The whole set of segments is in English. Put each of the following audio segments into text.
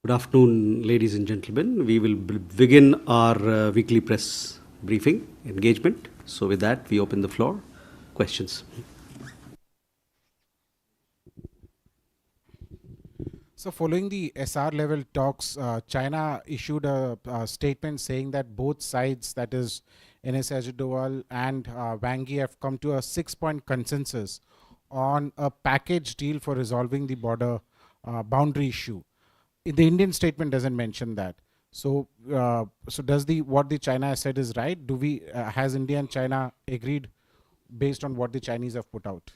Good afternoon, ladies and gentlemen. We will begin our weekly press briefing engagement. So with that, we open the floor. Questions. So following the SR level talks, China issued a statement saying that both sides, that is NS Ajudawal and Wang Yi, have come to a 6-point consensus on a package deal for resolving the border boundary issue. The Indian statement doesn't mention that. So, does what the China has said is right? Has India and China agreed based on what the Chinese have put out?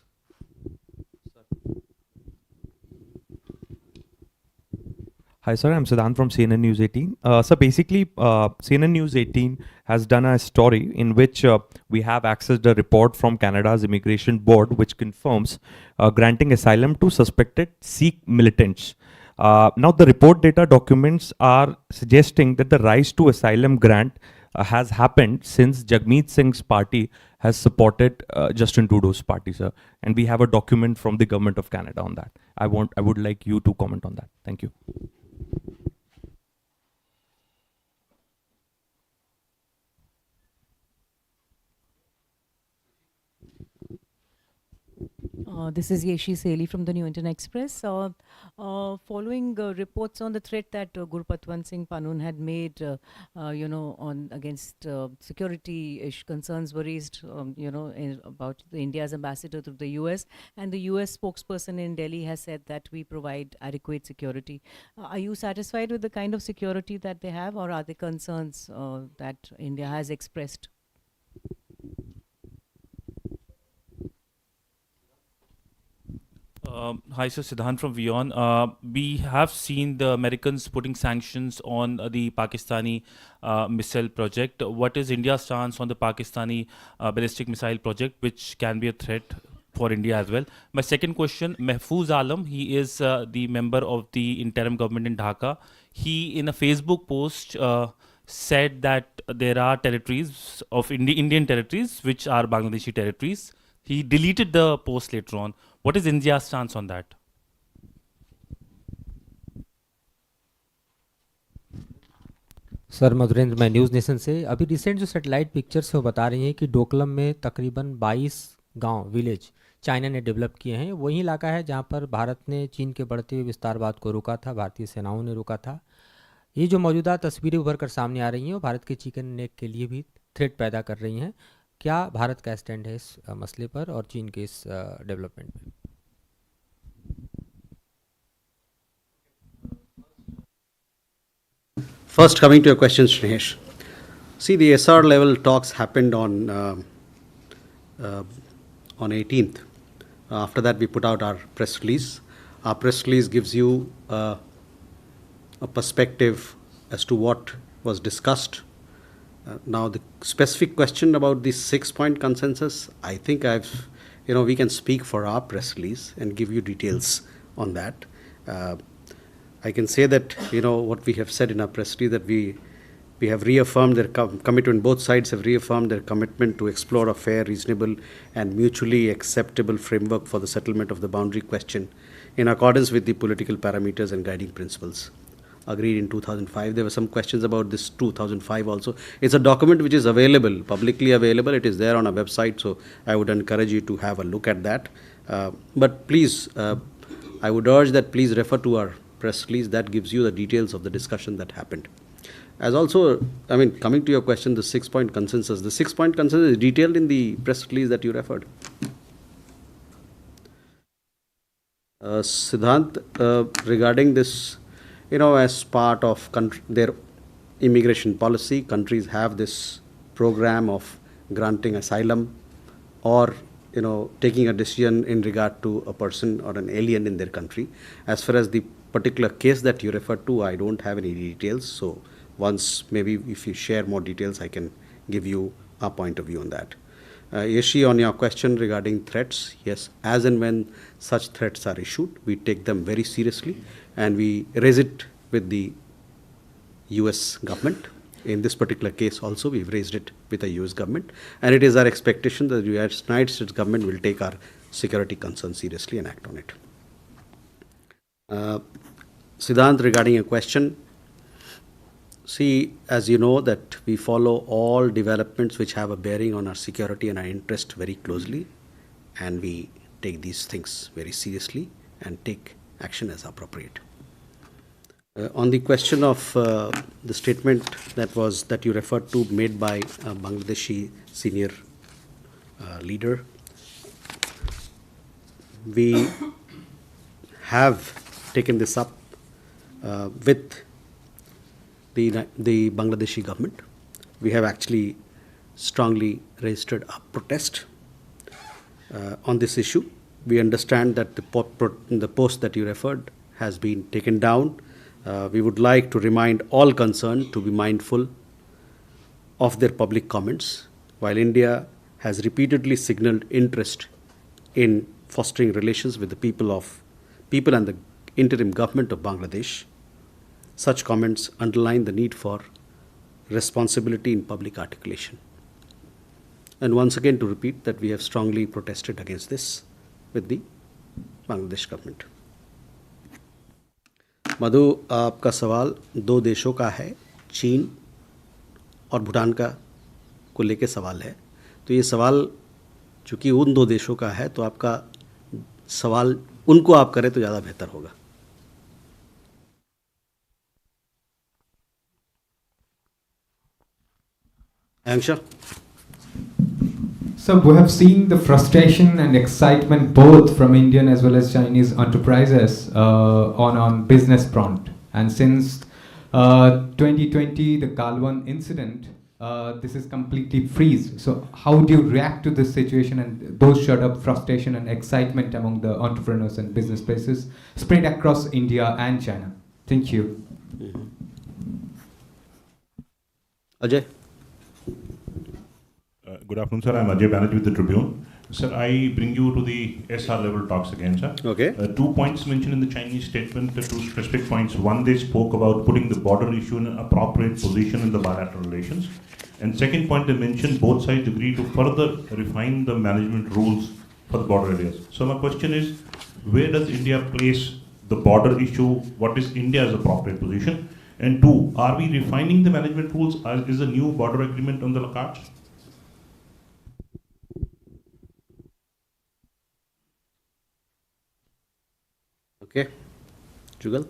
Hi, sir. I'm Siddhant from CNN News 18. So basically, CNN News 18 has done a story in which we have accessed a report from Canada's Immigration Board, which confirms granting asylum to suspected Sikh militants. Now, the report data documents are suggesting that the rise to asylum grant has happened since Jagmeet Singh's party has supported Justin Trudeau's party, sir. And we have a document from the government of Canada on that. I would like you to comment on that. Thank you. This is Yeshi Seli from the New Indian Express. Following reports on the threat that Gurpatwant Singh Panun had made, on against security concerns were raised, about India's ambassador to the US, and the US spokesperson in Delhi has said that we provide adequate security. Are you satisfied with the kind of security that they have, or are there concerns that India has expressed? Hi, sir. Siddhant from Vion. We have seen the Americans putting sanctions on the Pakistani missile project. What is India's stance on the Pakistani ballistic missile project, which can be a threat for India as well? My second question, Mahfouz Alam, he is the member of the interim government in Dhaka. He, in a Facebook post, said that there are territories of Indian territories which are Bangladeshi territories. He deleted the post later on. What is India's stance on that? Sir Madhurendra, मैं news nation से। अभी recent जो satellite pictures वो बता रही हैं कि डोकलम में तकरीबन 22 गांव विलेज चाइना ने डेवलप किए हैं। वही इलाका है जहां पर भारत ने चीन के बढ़ते हुए विस्तारवाद को रोका था, भारतीय सेनाओं ने रोका था। ये जो मौजूदा तस्वीरें उभर कर सामने आ रही हैं वो भारत के चिकन नेक के लिए भी थ्रेट पैदा कर रही हैं। क्या भारत का स्टैंड है इस मसले पर और चीन के इस डेवलपमेंट में? First, coming to your questions, Shrehesh. See, the SR level talks happened on 18th. After that, we put out our press release. Our press release gives you a perspective as to what was discussed. Now, the specific question about the 6-point consensus, I think we can speak for our press release and give you details on that. I can say that, what we have said in our press release, that we have reaffirmed their commitment, both sides have reaffirmed their commitment to explore a fair, reasonable and mutually acceptable framework for the settlement of the boundary question in accordance with the political parameters and guiding principles agreed in 2005. There were some questions about this 2005 also. It's a document which is available, publicly available. It is there on our website, so I would encourage you to have a look at that. But please, I would urge that please refer to our press release. That gives you the details of the discussion that happened. As also, coming to your question, the 6-point consensus. The 6-point consensus is detailed in the press release that you referred. Siddhant, regarding this, as part of their immigration policy, countries have this program of granting asylum or taking a decision in regard to a person or an alien in their country. As far as the particular case that you referred to, I don't have any details. So once, maybe if you share more details, I can give you our point of view on that. Yeshi, on your question regarding threats, yes, as and when such threats are issued, we take them very seriously and we raise it with the US government. In this particular case also, we've raised it with the US government, and it is our expectation that the United States government will take our security concerns seriously and act on it. Siddhant, regarding a question, see, as you know, that we follow all developments which have a bearing on our security and our interest very closely, and we take these things very seriously and take action as appropriate. On the question of the statement that you referred to made by a Bangladeshi senior leader, we have taken this up with the Bangladeshi government. We have actually strongly registered a protest on this issue. We understand that the post that you referred has been taken down. We would like to remind all concerned to be mindful of their public comments. While India has repeatedly signaled interest in fostering relations with the people and the interim government of Bangladesh, such comments underline the need for responsibility in public articulation. And once again to repeat that we have strongly protested against this with the Bangladesh government. मधु, आपका सवाल दो देशों का है, चीन और भूटान को लेके सवाल है. तो ये सवाल चूँकि उन दो देशों का है तो आपका सवाल उनको आप करें तो ज़्यादा बेहतर होगा. Angsha? So we have seen the frustration and excitement both from Indian as well as Chinese enterprises on business front. And since 2020, the Galwan incident, this is completely freeze. So how do you react to this situation and those shut up frustration and excitement among the entrepreneurs and business places spread across India and China? Thank you. Ajay? Good afternoon, sir. I'm Ajay Banerjee with the Tribune. Sir, I bring you to the SR level talks again, sir. Okay. 2 points mentioned in the Chinese statement, 2 specific points. One, they spoke about putting the border issue in an appropriate position in the bilateral relations. And second point, they mentioned both sides agree to further refine the management rules for the border areas. So my question is, where does India place the border issue? What is India's appropriate position? And two, are we refining the management rules? Is a new border agreement on the cards? Okay. Jugal?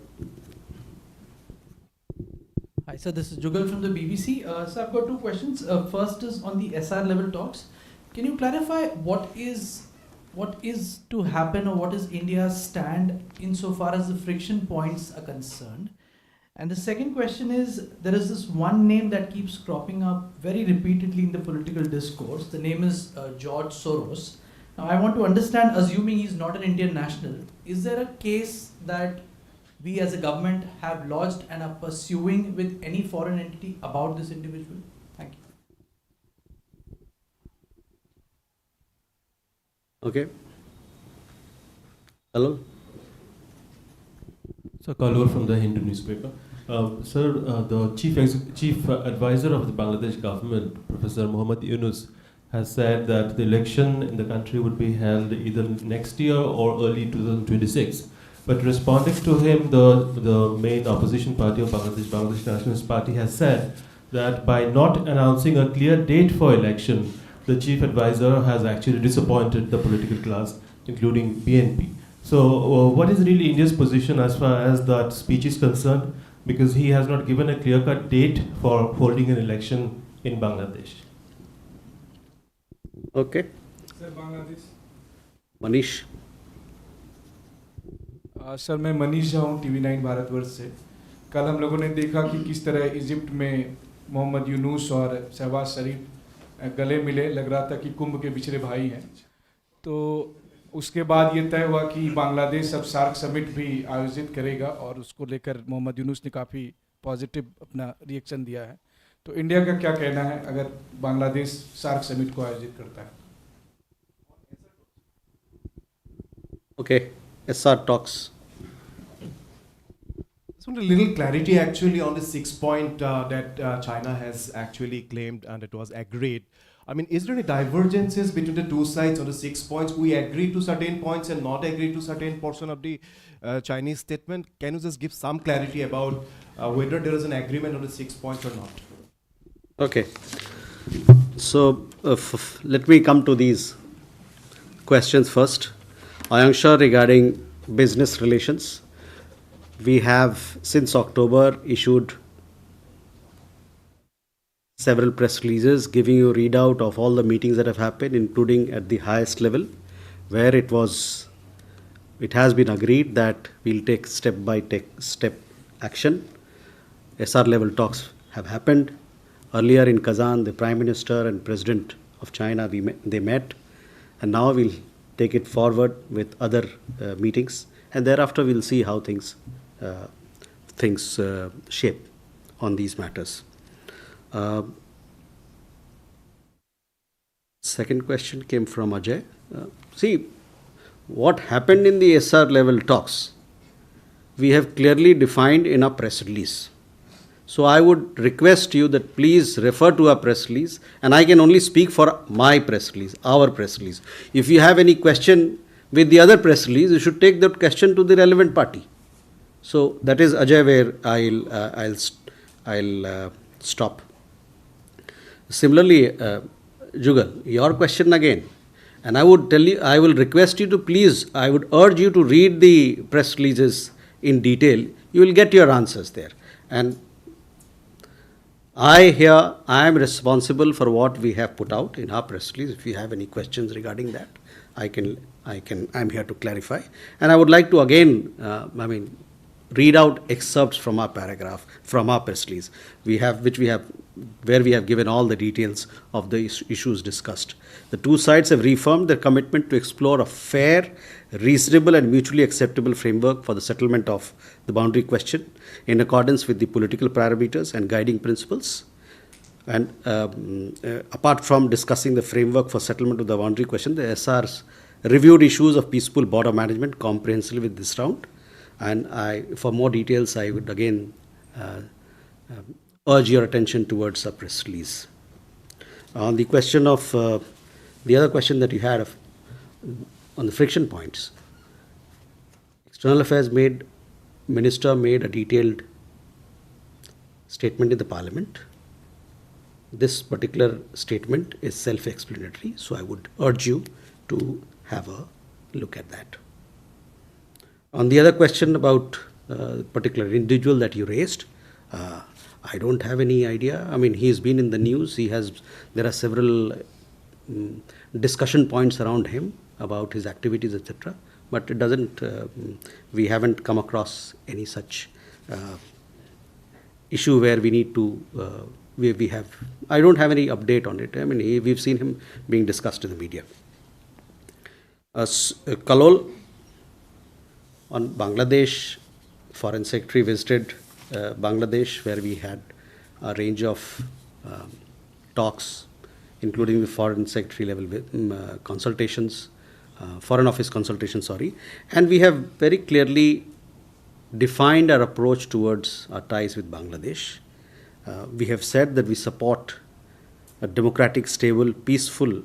Hi, sir. This is Jugal from the BBC. So I've got two questions. First is on the SR level talks. Can you clarify what is to happen, or what is India's stand insofar as the friction points are concerned? And the second question is, there is this one name that keeps cropping up very repeatedly in the political discourse. The name is George Soros. Now, I want to understand, assuming he's not an Indian national, is there a case that we as a government have lodged and are pursuing with any foreign entity about this individual? Thank you. Okay. Hello? So, Kalur from the Hindu newspaper. Sir, the chief advisor of the Bangladesh government, Professor Muhammad Yunus, has said that the election in the country would be held either next year or early 2026. But responding to him, the main opposition party of Bangladesh Nationalist Party, has said that by not announcing a clear date for election, the chief advisor has actually disappointed the political class, including BNP. So what is really India's position as far as that speech is concerned? Because he has not given a clear-cut date for holding an election in Bangladesh. Okay. Sir Bangladesh Manish? Sir मैं मनीष झा हूँ TV9 Bharatvarsh से. कल हम लोगों ने देखा कि किस तरह इजिप्ट में मोहम्मद यूनुस और शहबाज शरीफ गले मिले. लग रहा था कि कुंभ के बिछड़े भाई हैं. तो उसके बाद ये तय हुआ कि बांग्लादेश अब सार्क समिट भी आयोजित करेगा, और उसको लेकर मोहम्मद यूनुस ने काफ़ी पॉजिटिव अपना रिएक्शन दिया है. तो इंडिया का क्या कहना है अगर बांग्लादेश सार्क समिट को आयोजित करता है? Okay. SR talks. So want a little clarity actually on the 6 point that China has actually claimed and it was agreed. I mean, is there any divergences between the two sides on the 6 points? We agree to certain points and not agree to certain portion of the Chinese statement. Can you just give some clarity about whether there is an agreement on the 6 points or not? Okay. So let me come to these questions first. Ayangsha, regarding business relations, we have since October issued several press releases giving you readout of all the meetings that have happened, including at the highest level, where it has been agreed that we'll take step action. SR level talks have happened. Earlier in Kazan, the Prime Minister and President of China, they met, and now we'll take it forward with other meetings, and thereafter we'll see how things shape on these matters. Second question came from Ajay. See, what happened in the SR level talks, we have clearly defined in our press release. So I would request you that please refer to our press release, and I can only speak for my press release, our press release. If you have any question with the other press release, you should take that question to the relevant party. So that is, Ajay, where I'll stop. Similarly, Jugal, your question again, and I would tell you, I will request you to please, I would urge you to read the press releases in detail. You will get your answers there. And I am responsible for what we have put out in our press release. If you have any questions regarding that, I'm here to clarify. And I would like to again, read out excerpts from our paragraph, from our press release, where we have given all the details of the issues discussed. The two sides have reaffirmed their commitment to explore a fair, reasonable and mutually acceptable framework for the settlement of the boundary question in accordance with the political parameters and guiding principles. And apart from discussing the framework for settlement of the boundary question, the SRs reviewed issues of peaceful border management comprehensively with this round. And for more details, I would again urge your attention towards our press release. On the question of the other question that you had on the friction points, External Affairs Minister made a detailed statement in the Parliament. This particular statement is self-explanatory, so I would urge you to have a look at that. On the other question about the particular individual that you raised, I don't have any idea. I mean, he's been in the news. There are several discussion points around him about his activities, etc. But it doesn't. We haven't come across any such issue where we need to. We have. I don't have any update on it. I mean, we've seen him being discussed in the media. Kalol, on Bangladesh, Foreign Secretary visited Bangladesh, where we had a range of talks, including the Foreign Secretary level consultations, Foreign Office consultations, sorry. And we have very clearly defined our approach towards our ties with Bangladesh. We have said that we support a democratic, stable, peaceful,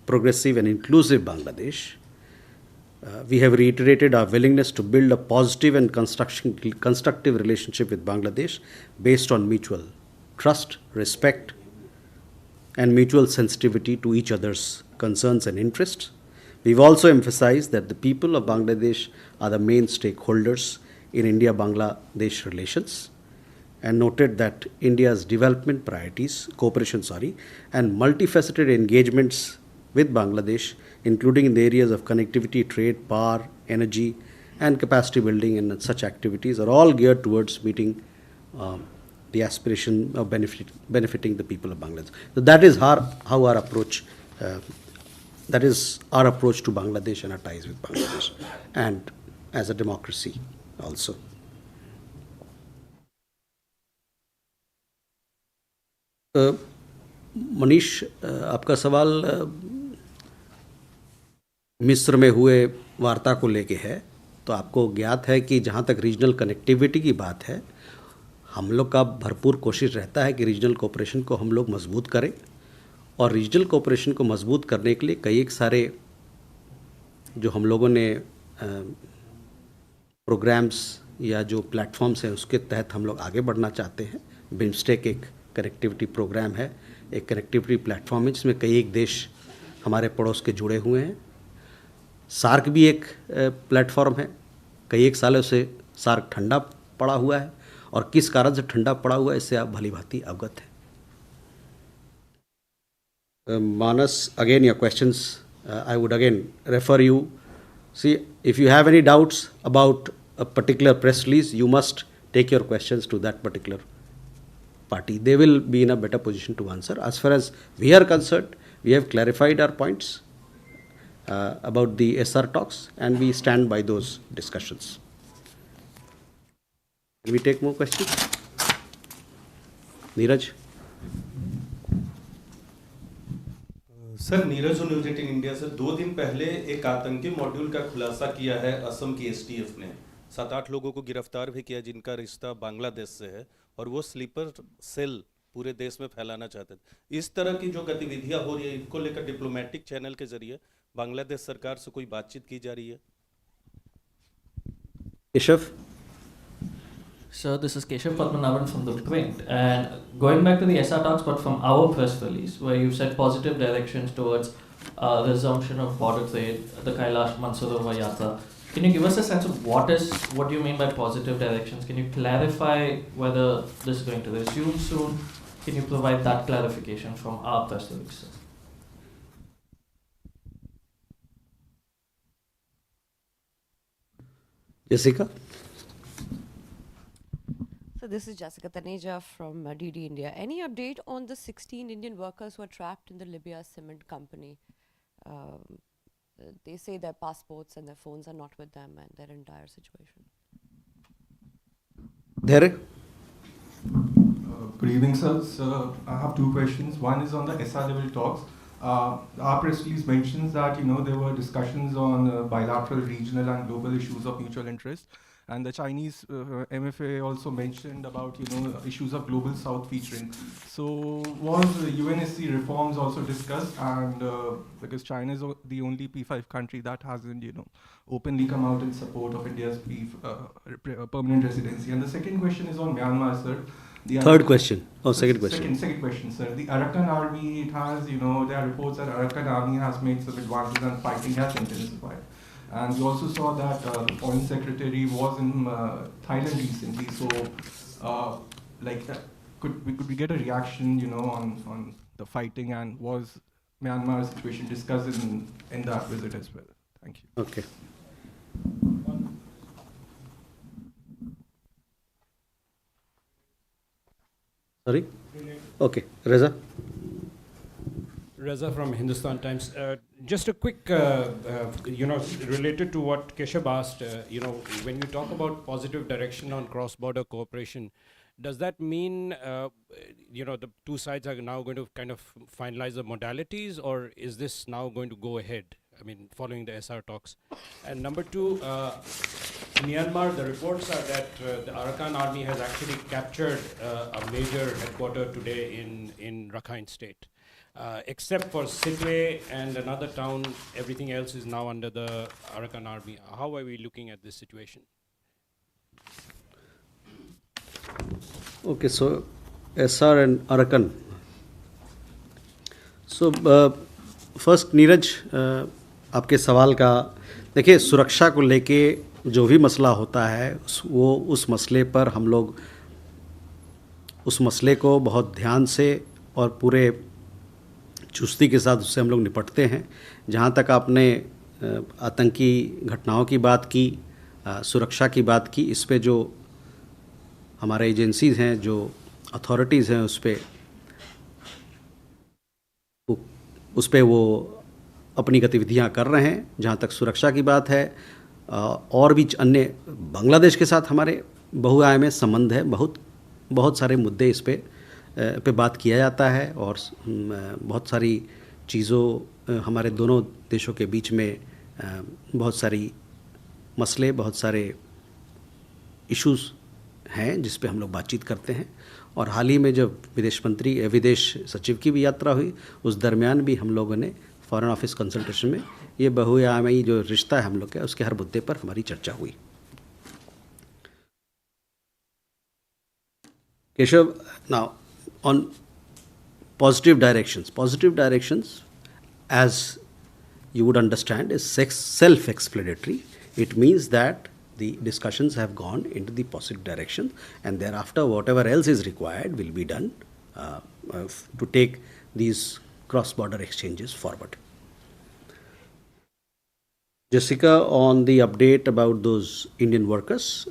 progressive and inclusive Bangladesh. We have reiterated our willingness to build a positive and constructive relationship with Bangladesh based on mutual trust, respect, and mutual sensitivity to each other's concerns and interests. We've also emphasized that the people of Bangladesh are the main stakeholders in India-Bangladesh relations, and noted that India's development priorities, and multifaceted engagements with Bangladesh, including in the areas of connectivity, trade, power, energy, and capacity building, and such activities are all geared towards meeting the aspiration of benefiting the people of Bangladesh. So that is how our approach. That is our approach to Bangladesh and our ties with Bangladesh, and as a democracy also. Manish, आपका सवाल मिस्र में हुए वार्ता को लेके है, तो आपको ज्ञात है कि जहाँ तक रीजनल कनेक्टिविटी की बात है, हम लोग का भरपूर कोशिश रहता है कि रीजनल कोऑपरेशन को हम लोग मजबूत करें, और रीजनल कोऑपरेशन को मजबूत करने के लिए कई एक सारे जो हम लोगों ने प्रोग्राम्स या जो प्लेटफॉर्म्स हैं उसके तहत हम लोग आगे बढ़ना चाहते हैं। बिम्स्टेक एक कनेक्टिविटी प्रोग्राम है, एक कनेक्टिविटी प्लेटफॉर्म है जिसमें कई एक देश हमारे पड़ोस के जुड़े हुए हैं। सार्क भी एक प्लेटफॉर्म है, कई एक सालों से सार्क ठंडा पड़ा हुआ है, और किस कारण से ठंडा पड़ा हुआ है इससे आप भली भांति अवगत हैं। Manas, again your questions, I would again refer you. See, if you have any doubts about a particular press release, you must take your questions to that particular party. They will be in a better position to answer. As far as we are concerned, we have clarified our points about the SR talks, and we stand by those discussions. Can we take more questions? Neeraj? Sir, Neeraj news 18 India से 2 दिन पहले एक आतंकी module का खुलासा किया है असम की एसटीएफ ने। 7-8 लोगों को गिरफ्तार भी किया जिनका रिश्ता बांग्लादेश से है, और वो स्लीपर सेल पूरे देश में फैलाना चाहते थे। इस तरह की जो गतिविधियां हो रही है, इनको लेकर डिप्लोमेटिक चैनल के जरिए बांग्लादेश सरकार से कोई बातचीत की जा रही है? Keshav? So this is Keshav Padmanabhan from the print, and going back to the SR talks, but from our press release, where you said positive directions towards resumption of border trade, the Kailash Mansarovar Yatra. Can you give us a sense of what do you mean by positive directions? Can you clarify whether this is going to resume soon? Can you provide that clarification from our press release? Jessica? So this is Jessica Taneja from DD India. Any update on the 16 Indian workers who are trapped in the Libya cement company? They say their passports and their phones are not with them, and they're in dire situation. Derek? Good evening, sir. So I have 2 questions. One is on the SR level talks. Our press release mentions that there were discussions on bilateral, regional, and global issues of mutual interest. And the Chinese MFA also mentioned about issues of global south featuring. So was UNSC reforms also discussed? And because China is the only P5 country that hasn't openly come out in support of India's permanent residency. And the second question is on Myanmar, sir. Third question. Oh, second question. Second question, sir. The Arakan army, it has there are reports that Arakan army has made some advances and fighting has intensified. And we also saw that the Foreign Secretary was in Thailand recently. So, could we get a reaction, on the fighting, and was Myanmar situation discussed in that visit as well? Thank you. Okay. Sorry? Okay. Reza? Reza from Hindustan Times. Just a quick, related to what Keshav asked, when you talk about positive direction on cross-border cooperation, does that mean, the 2 sides are now going to kind of finalize the modalities, or is this now going to go ahead? I mean, following the SR talks. And number 2, Myanmar, the reports are that the Arakan army has actually captured a major headquarter today in Rakhine State. Except for Sitley and another town, everything else is now under the Arakan army. How are we looking at this situation? Okay, so SR and Arakan. So first, Neeraj, आपके सवाल का देखिए, सुरक्षा को लेके जो भी मसला होता है वो उस मसले पर हम लोग उस मसले को बहुत ध्यान से और पूरे चुस्ती के साथ उससे हम लोग निपटते हैं। जहाँ तक आपने आतंकी घटनाओं की बात की, सुरक्षा की बात की, इस पे जो हमारे एजेंसीज़ हैं, जो अथॉरिटीज़ हैं, उस पे वो अपनी गतिविधियाँ कर रहे हैं। जहाँ तक सुरक्षा की बात है, और भी अन्य बांग्लादेश के साथ हमारे बहुआयामी संबंध है, बहुत सारे मुद्दे इस पे बात किया जाता है, और बहुत सारी चीज़ों हमारे दोनों देशों के बीच में बहुत सारी मसले, बहुत सारे इश्यूज़ हैं जिस पे हम लोग बातचीत करते हैं। और हाल ही में जब विदेश सचिव की भी यात्रा हुई, उस दरमियान भी हम लोगों ने फॉरेन ऑफिस कंसल्टेशन में ये बहुआयामी जो रिश्ता है हम लोग का, उसके हर मुद्दे पर हमारी चर्चा हुई। Keshav, now on positive directions, as you would understand, is self-explanatory. It means that the discussions have gone into the positive direction, and thereafter whatever else is required will be done to take these cross-border exchanges forward. Jessica, on the update about those Indian workers,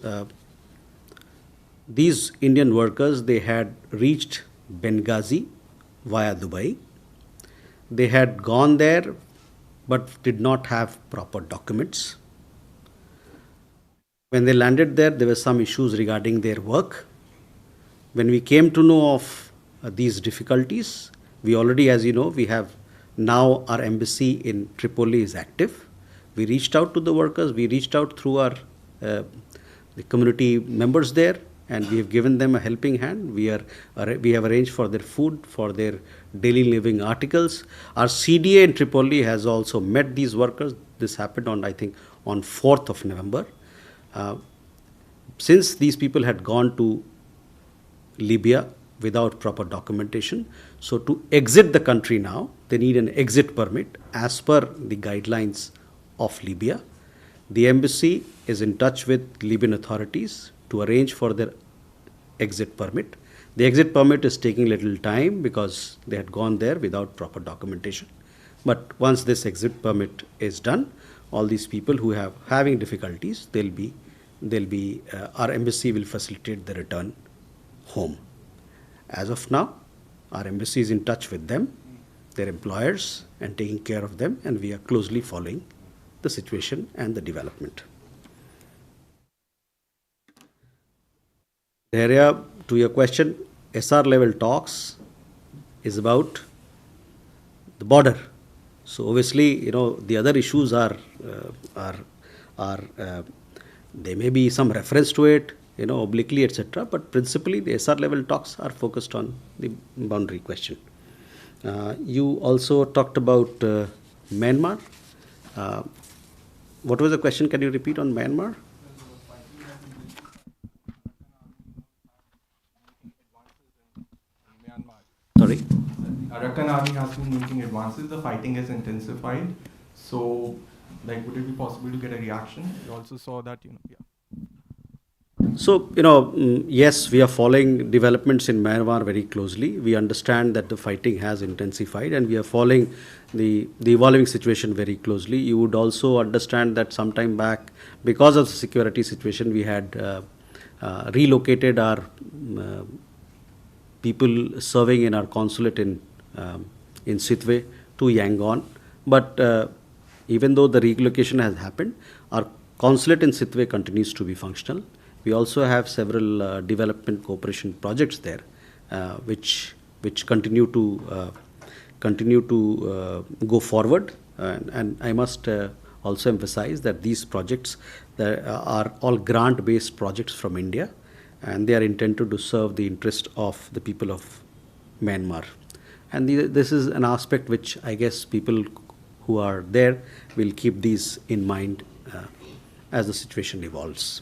these Indian workers, they had reached Benghazi via Dubai. They had gone there but did not have proper documents. When they landed there were some issues regarding their work. When we came to know of these difficulties, we already, as you know, we have now our embassy in Tripoli is active. We reached out to the workers, we reached out through our the community members there, and we have given them a helping hand. We have arranged for their food, for their daily living articles. Our CDA in Tripoli has also met these workers. This happened on, I think, on 4th of November. Since these people had gone to Libya without proper documentation, so to exit the country now, they need an exit permit as per the guidelines of Libya. The embassy is in touch with Libyan authorities to arrange for their exit permit. The exit permit is taking little time because they had gone there without proper documentation. But once this exit permit is done, all these people who have having difficulties, our embassy will facilitate the return home. As of now, our embassy is in touch with them, their employers, and taking care of them, and we are closely following the situation and the development. The area, to your question, SR level talks is about the border. So obviously, the other issues are there may be some reference to it, obliquely, etc. But principally, the SR level talks are focused on the boundary question. You also talked about Myanmar. What was the question? Can you repeat on Myanmar? Sorry? Arakan Army has been making advances, the fighting has intensified. So, would it be possible to get a reaction? We also saw that, So, yes, we are following developments in Myanmar very closely. We understand that the fighting has intensified, and we are following the evolving situation very closely. You would also understand that some time back, because of the security situation, we had relocated our people serving in our consulate in Sitwe to Yangon. But even though the relocation has happened, our consulate in Sitwe continues to be functional. We also have several development cooperation projects there, which continue to go forward. And I must also emphasize that these projects are all grant-based projects from India, and they are intended to serve the interest of the people of Myanmar. And this is an aspect which I guess people who are there will keep these in mind as the situation evolves.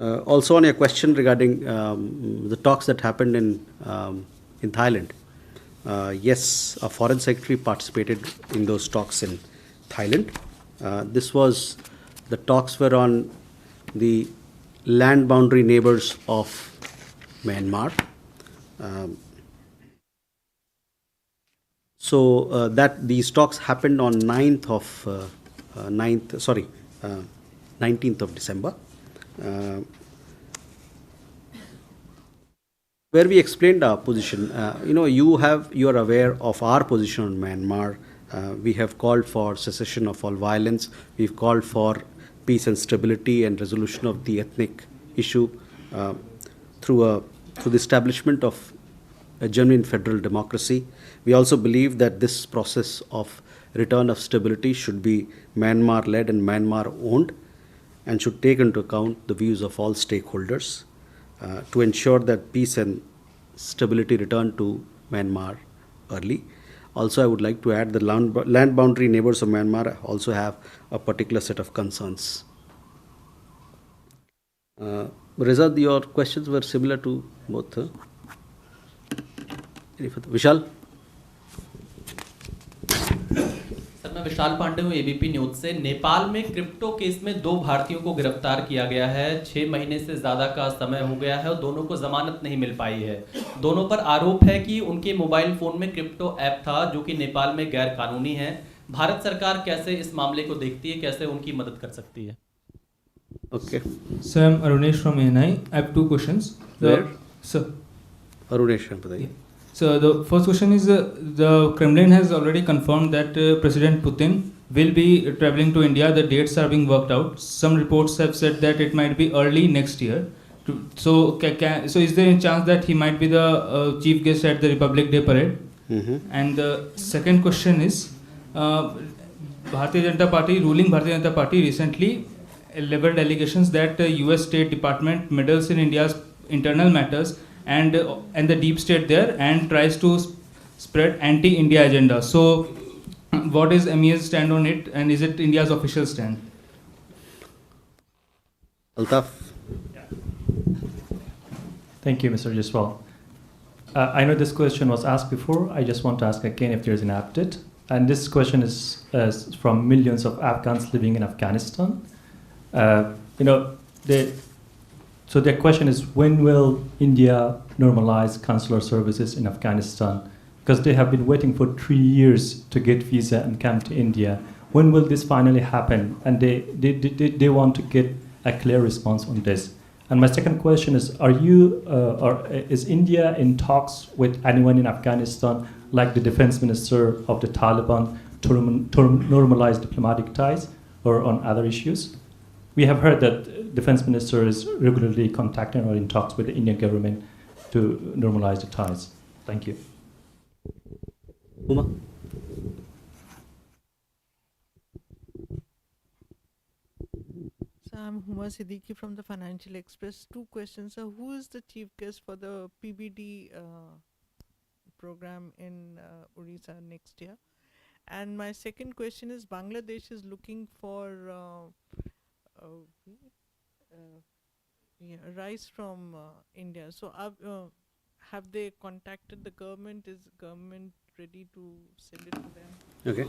Also on your question regarding the talks that happened in Thailand, yes, a foreign secretary participated in those talks in Thailand. The talks were on the land boundary neighbors of Myanmar. That these talks happened on 19th of December, where we explained our position. You are aware of our position on Myanmar. We have called for cessation of all violence. We've called for peace and stability and resolution of the ethnic issue through the establishment of a genuine federal democracy. We also believe that this process of return of stability should be Myanmar-led and Myanmar-owned, and should take into account the views of all stakeholders to ensure that peace and stability return to Myanmar early. Also, I would like to add the land boundary neighbors of Myanmar also have a particular set of concerns. Rizad, your questions were similar to both. Vishal? Sir मैं विशाल पांडे हूँ ABP news से। नेपाल में crypto case में 2 भारतीयों को गिरफ्तार किया गया है। 6 महीने से ज़्यादा का समय हो गया है और दोनों को जमानत नहीं मिल पाई है। दोनों पर आरोप है कि उनके मोबाइल फ़ोन में क्रिप्टो ऐप था जो कि नेपाल में गैर कानूनी है। भारत सरकार कैसे इस मामले को देखती है, कैसे उनकी मदद कर सकती है? Okay. Sir, I'm Arunesh from ANI. I have 2 questions. Where? Sir. Arunesh, बताइए. So the first question is, the Kremlin has already confirmed that President Putin will be traveling to India. The dates are being worked out. Some reports have said that it might be early next year. So is there a chance that he might be the chief guest at the Republic Day parade? And the second question is, Bharatiya Janata Party, ruling Bharatiya Janata Party recently leveled allegations that US State Department meddles in India's internal matters and the deep state there and tries to spread anti-India agenda. So what is MEA's stand on it, and is it India's official stand? Altaf. Thank you, Mr. Jaswal. I know this question was asked before. I just want to ask again if there's an update. And this question is from millions of Afghans living in Afghanistan. So their question is, when will India normalize consular services in Afghanistan? Because they have been waiting for 3 years to get visa and come to India. When will this finally happen? And they want to get a clear response on this. And my second question is, is India in talks with anyone in Afghanistan, like the defense minister of the Taliban, to normalize diplomatic ties or on other issues? We have heard that defense minister is regularly contacting or in talks with the Indian government to normalize the ties. Thank you. Uma? So I'm Huma Siddiqui from the Financial Express. 2 questions. So who is the chief guest for the PBD program in Odisha next year? And my second question is, Bangladesh is looking for rice from India. So have they contacted the government? Is government ready to send it to them? Okay.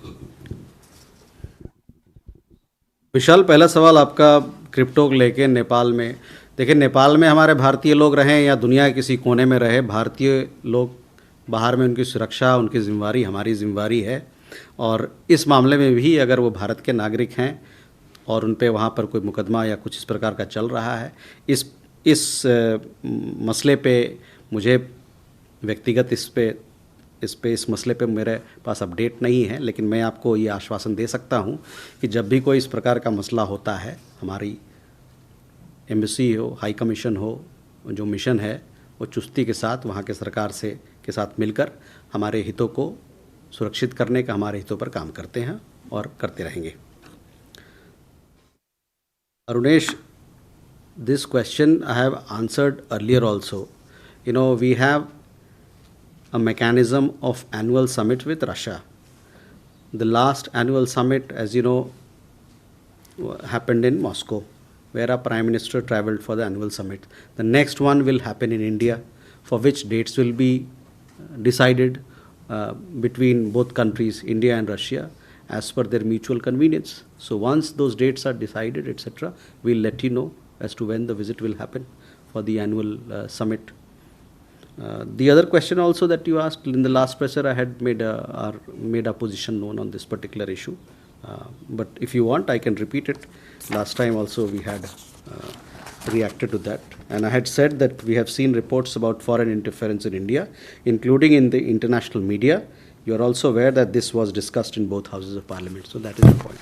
विशाल, पहला सवाल आपका crypto को लेके नेपाल में। देखिए, नेपाल में हमारे भारतीय लोग रहें या दुनिया के किसी कोने में रहे, भारतीय लोग बाहर में, उनकी सुरक्षा उनकी जिम्मेवारी हमारी जिम्मेवारी है। और इस मामले में भी अगर वो भारत के नागरिक हैं और उन पे वहाँ पर कोई मुकदमा या कुछ इस प्रकार का चल रहा है, इस मसले पे मुझे व्यक्तिगत इस मसले पे मेरे पास अपडेट नहीं है, लेकिन मैं आपको ये आश्वासन दे सकता हूँ कि जब भी कोई इस प्रकार का मसला होता है, हमारी एम्बेसी हो, हाई कमीशन हो, जो मिशन है वो चुस्ती के साथ वहाँ के सरकार के साथ मिलकर हमारे हितों को सुरक्षित करने का, हमारे हितों पर काम करते हैं और करते रहेंगे। Arunesh, this question I have answered earlier also. We have a mechanism of annual summit with Russia. The last annual summit, as you know, happened in Moscow, where our Prime Minister traveled for the annual summit. The next one will happen in India, for which dates will be decided between both countries, India and Russia, as per their mutual convenience. So once those dates are decided, etc., we'll let you know as to when the visit will happen for the annual summit. The other question also that you asked in the last presser, I had made our position known on this particular issue. But if you want, I can repeat it. Last time also we had reacted to that. And I had said that we have seen reports about foreign interference in India, including in the international media. You are also aware that this was discussed in both houses of parliament. So that is the point.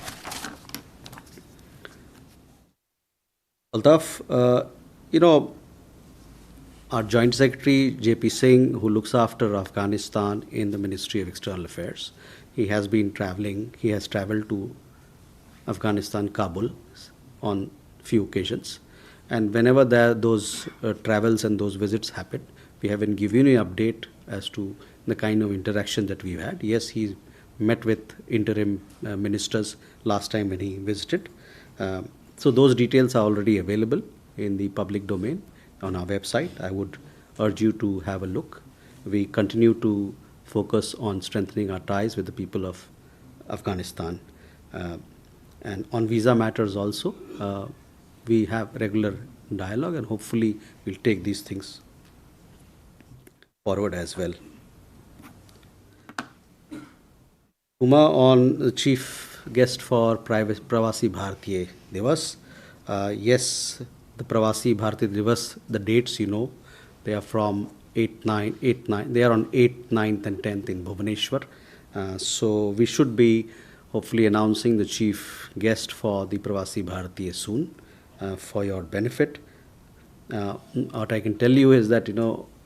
Altaf, our Joint Secretary J.P. Singh, who looks after Afghanistan in the Ministry of External Affairs, he has been traveling. He has traveled to Afghanistan, Kabul, on few occasions. And whenever those travels and those visits happen, we have been giving you an update as to the kind of interaction that we've had. Yes, he met with interim ministers last time when he visited. So those details are already available in the public domain on our website. I would urge you to have a look. We continue to focus on strengthening our ties with the people of Afghanistan. And on visa matters also, we have regular dialogue, and hopefully we'll take these things forward as well. Uma, on the chief guest for Pravasi Bharatiya Divas. Yes, the Pravasi Bharatiya Divas, the dates they are from 8, 9, they are on 8th, 9th and 10th in Bhubaneswar. So we should be hopefully announcing the chief guest for the Pravasi Bharatiya soon, for your benefit. What I can tell you is that,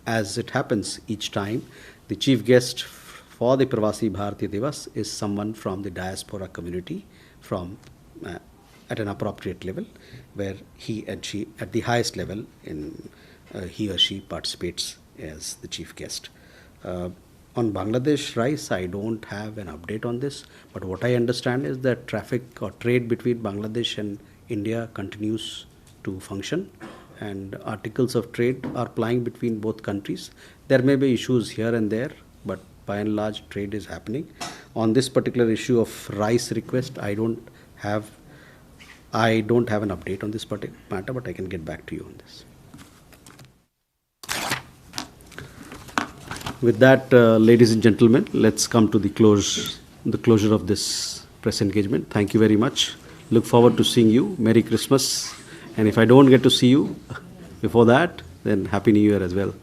as it happens each time, the chief guest for the Pravasi Bharatiya Divas is someone from the diaspora community from at an appropriate level, where he and she, at the highest level, he or she participates as the chief guest. On Bangladesh rice, I don't have an update on this, but what I understand is that traffic or trade between Bangladesh and India continues to function, and articles of trade are plying between both countries. There may be issues here and there, but by and large, trade is happening. On this particular issue of rice request, I don't have an update on this particular matter, but I can get back to you on this. With that, ladies and gentlemen, let's come to the closure of this press engagement. Thank you very much. Look forward to seeing you. Merry Christmas. And if I don't get to see you before that, then Happy New Year as well.